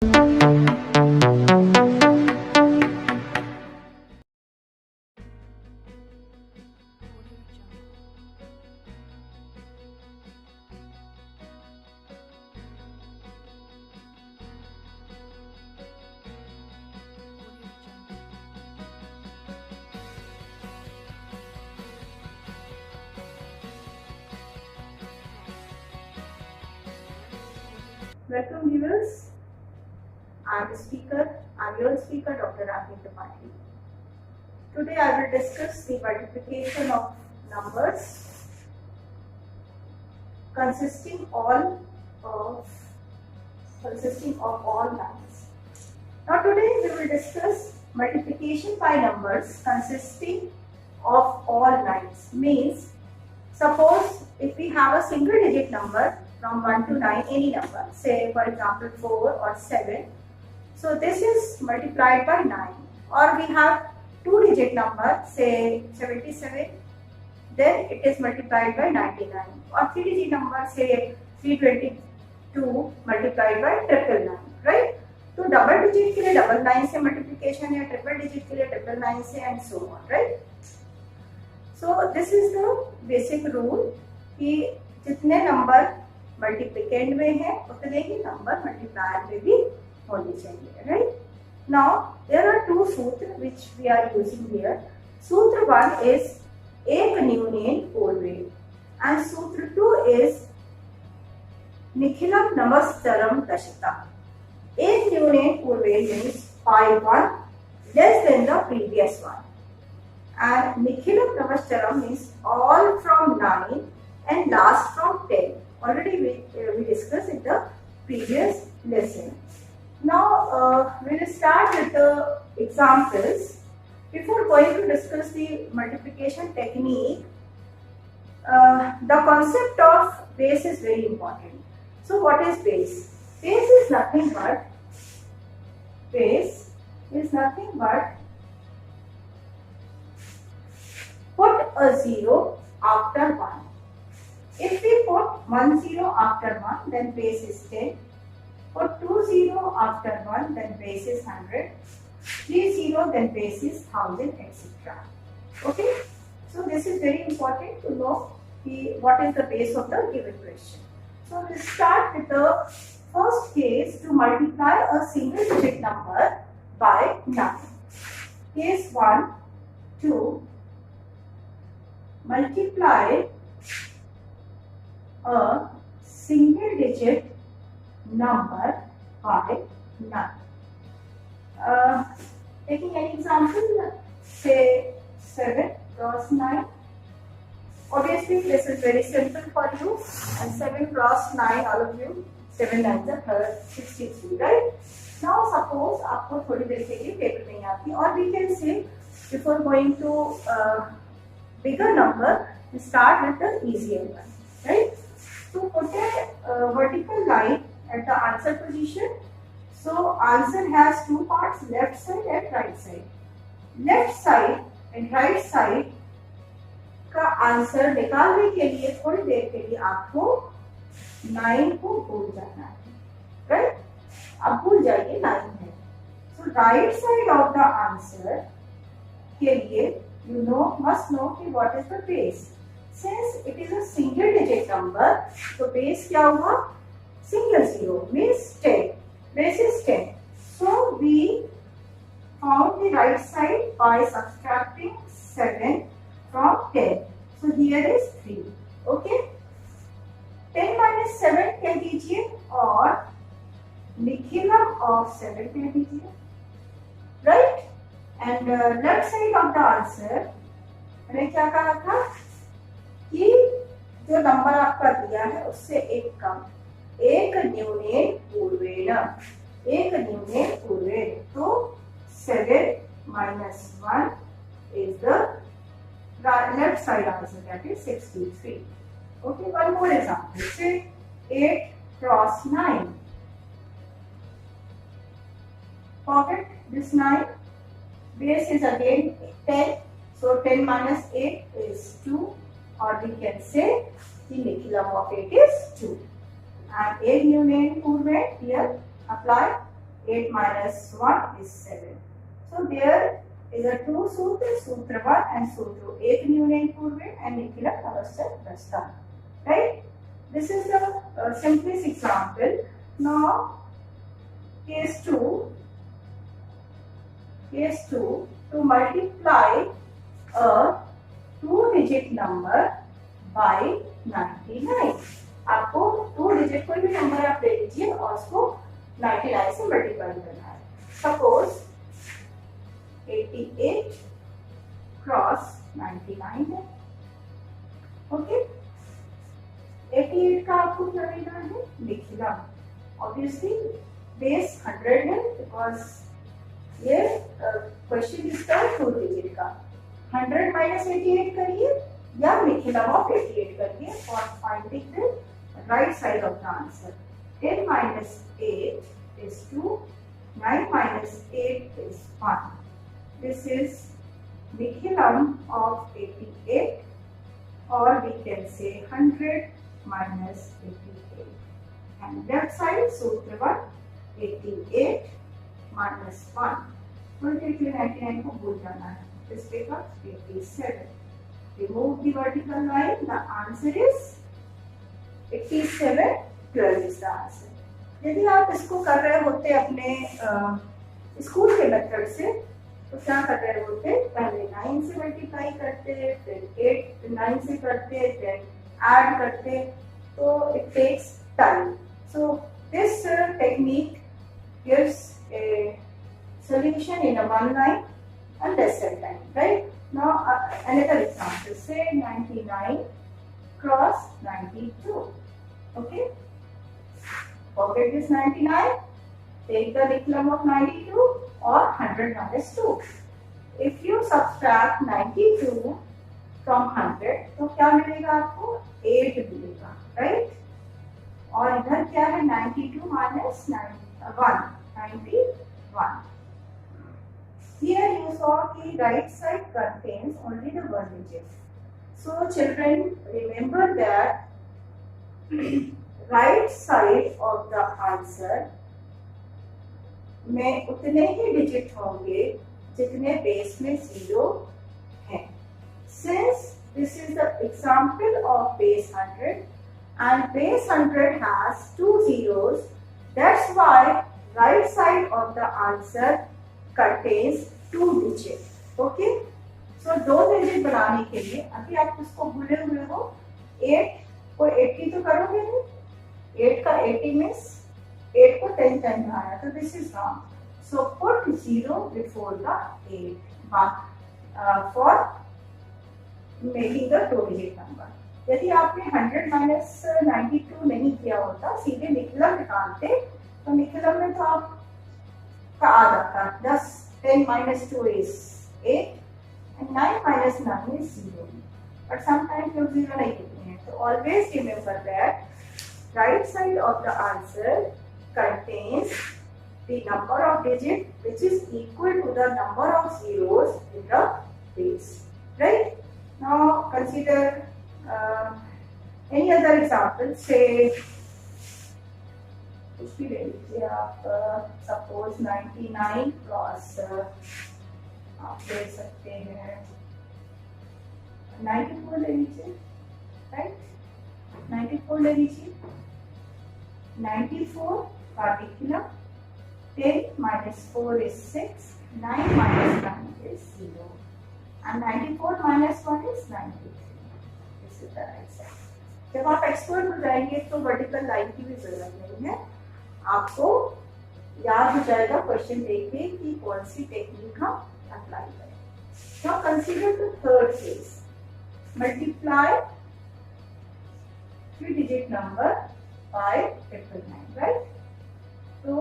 Welcome viewers. I'm your speaker, Dr. Ragini Tripathi. Today I will discuss the multiplication of numbers consisting of all lines. Now today we will discuss multiplication by numbers consisting of all lines. Means, suppose if we have a single digit number from 1 to 9, any number, say for example 4 or 7. So this is multiplied by 9. Or we have 2 digit number, say 77, then it is multiplied by 99. Or 3 digit number, say 322 multiplied by 999, right? तो double digit के लिए double 9 से multiplication है, triple digit के लिए 999 से, and so on, right? So this is the basic rule कि जितने नंबर मल्टीप्लिकेंड में है उतने ही नंबर मल्टीप्लायर में भी होने चाहिए, right? Now there are two सूत्र which we are using here. सूत्र 1 इज एक न्यूनेन पूर्वेण एंड सूत्र 2 इज निखिलम नमस्तरम दशता. एक न्यूनेन पूर्वेण means 5 less than the previous one, and nikhilam namastaram means all from 9 and last from 10. Already we discussed in the previous lesson. Now we will start with the examples. Before going to discuss the multiplication technique, the concept of base is very important. So what is base? Base is nothing but put a 0 after 1. If we put 1 0 after 1, then base is 10. Put 2 0 after 1, then base is 100. 3 0, then base is 1000, etc. Okay? So this is very important to know what is the base of the given question. So we start with the first case to multiply a single digit number by 9. Case 1, to multiply a single digit number by 9. Taking an example, say 7 cross 9. Obviously this is very simple for you, and 7 cross 9, all of you, 7 9s are 63, right? Now suppose आपको थोड़ी देर के लिए paper नहीं आती, और we can say before going to bigger number, we start with the easier one, right? So put a vertical line at the answer position. So answer has two parts, left side and right side. Left side and right side का answer निकालने के लिए थोड़ी देर के लिए आपको 9 को भूल जाना है, राइट? अब भूल जाइए 9 है. So right side of the answer के लिए must know कि what is the base. Since it is a single digit number, तो base क्या हुआ? Single zero means 10. Base is 10. So we found the right side by subtracting 7 from 10. So here is 3. Okay? 10 minus 7 कह दीजिए, और Nikhilam of 7 कह दीजिए, right? And left side of the answer मैंने क्या कहा था कि जो नंबर आपका दिया है उससे एक कम, एक न्यूनेन पूर्वेण, तो 7 minus 1 is the left side answer, that is 63. Okay, one more example. Say 8 cross 9. Forget this 9. Base is again 10. So 10 minus 8 is 2. Or we can say the nikhilum of 8 is 2. And a न्यूनेन पूर्वेण here apply 8 minus 1 is 7. So there is a two sutra, sutra 1 and sutra 1 union Purve and Nikhilam अवश्य बचता, right? This is the simplest example. Now case 2, to multiply a two-digit number by 99. आपको two digit कोई भी number आप ले लीजिए और उसको 99 से मल्टीप्लाई करना है. सपोज 88 क्रॉस 99 है. ओके, 88 का आपको क्या लेना है? लिखना. ऑब्वियसली बेस 100 है बिकॉज ये क्वेश्चन इसका टू डिजिट का. 100 माइनस 88 करिए या मिनिमम ऑफ 88 करिए और finding the right side of the answer. 10 minus 8 is 2, 9 minus 8 is 1. This is minimum of 88, or we can say 100 minus 88. And left side सूत्र 1, 88 minus 1. Multiply 99 को भूल जाना है. This becomes 87. Remove the vertical line. The answer is 87. 12 is the answer. यदि आप इसको कर रहे होते अपने स्कूल के मेथड से तो क्या कर रहे होते? पहले 9 से मल्टीप्लाई करते, फिर 8 9 से करते, फिर ऐड करते, तो it takes time. So this technique gives a solution in a one line and lesser time, right? Now another example, say 99 cross 92. Okay, forget this 99, take the decilum of 92 or 100 minus 2. If you subtract 92 from 100 तो क्या मिलेगा आपको? 8 मिलेगा, right? और इधर क्या है? 92 minus 1, 91. Here you saw the right side contains only the one digit. So children, remember that right side of the answer में उतने ही डिजिट होंगे जितने बेस में 0 हैं. Since this is the example of base 100 and base 100 has 2 zeros, that's why right side of the answer contains 2 digit. Okay, so 2 digit बनाने के लिए अभी आप उसको भूले हुए हो. 8 को 80 तो करोगे नहीं. 8 का 80 मीन्स 8 को 10 टाइम आया, तो this is wrong. So put 0 before the 8 for making the 2 digit number. यदि आपने 100 माइनस 92 नहीं किया होता, सीधे निकलम निकालते, तो निकलम में तो आप का आ जाता 10. 10 minus 2 is 8 and 9 minus 9 is 0. But sometimes लोग 0 नहीं लिखते हैं. So always remember that right side of the answer contains the number of digit which is equal to the number of zeros in the base. Right? Now consider any other example. Say कुछ भी ले लीजिए आप. Suppose 99 cross आप ले सकते हैं 94 ले लीजिए, राइट? 94 ले लीजिए. 94 का डिक्लम 10 minus 4 is 6, 9 minus 9 is 0, and 94 minus 1 is 93. This is the right side. जब आप एक्सपर्ट हो जाएंगे तो वर्टिकल लाइन की भी जरूरत नहीं है. आपको याद हो जाएगा क्वेश्चन देख के कि कौन सी टेक्निक हम अप्लाई करें. Now consider the third case. Multiply 3 digit number by 999, right? तो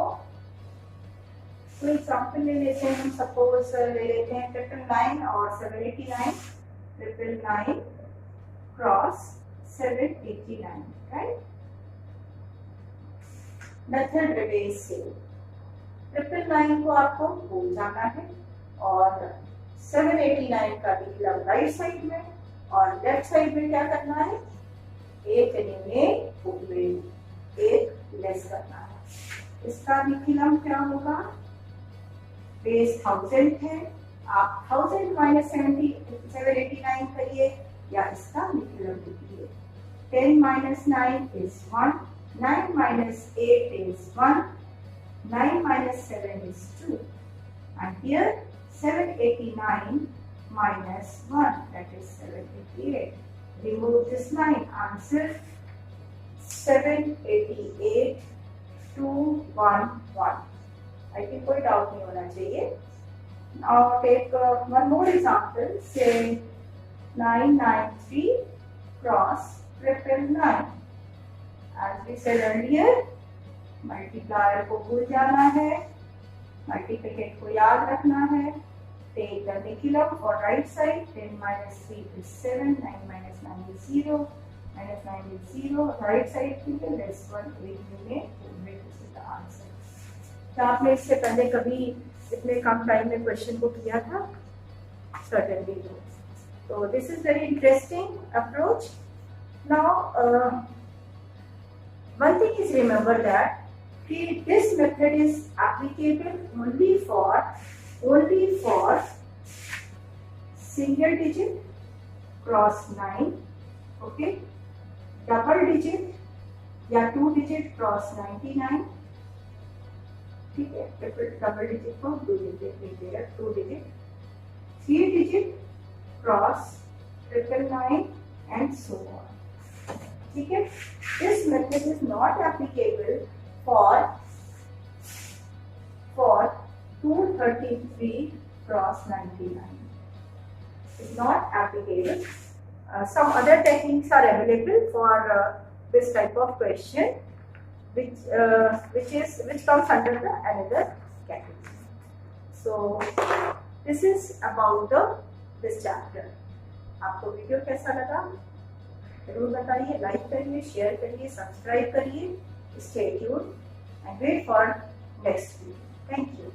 कोई एग्जांपल ले लेते हैं. हम सपोज ले लेते हैं 999 और 789. 999 cross 789, right? Method remains same. 999 को आपको भूल जाना है और 789 का निकलम राइट साइड में और लेफ्ट साइड में क्या करना है? 1 में 1 लेस करना है. इसका निखिलम क्या होगा, बेस 1000 है, आप 1000 माइनस 789 करिए या इसका निखिलम लिखिए। 10 minus 9 is 1, 9 minus 8 is 1, 9 minus 7 is 2, and here 789 minus 1, that is 788. Remove this line, answer 788 211. I think कोई doubt नहीं होना चाहिए. Now take one more example. Say 993 cross 999. As we said earlier, multiplier को भूल जाना है, multiplicate को याद रखना है. Take the nichilum for right side. 10 minus 3 is 7. 9 minus 9 is 0. Minus 9 is 0. Right side के लिए less 1 8 में this is the answer. क्या आपने इससे पहले कभी इतने कम टाइम में क्वेश्चन को किया था? Certainly no. So this is very interesting approach. Now, one thing is remember that this method is applicable only for single digit cross 9, okay, double digit या 2 digit cross 99, ठीक है, डबल डिजिट को 2 digit लीजिएगा, 2 digit, 3 digit cross 999 and so on. ठीक है, this method is not applicable for 233 cross 99. It's not applicable. Some other techniques are available for this type of question, which comes under the another category. So this is about this chapter. आपको video कैसा लगा जरूर बताइए, like करिए, share करिए, subscribe करिए, stay tuned and wait for next video. Thank you.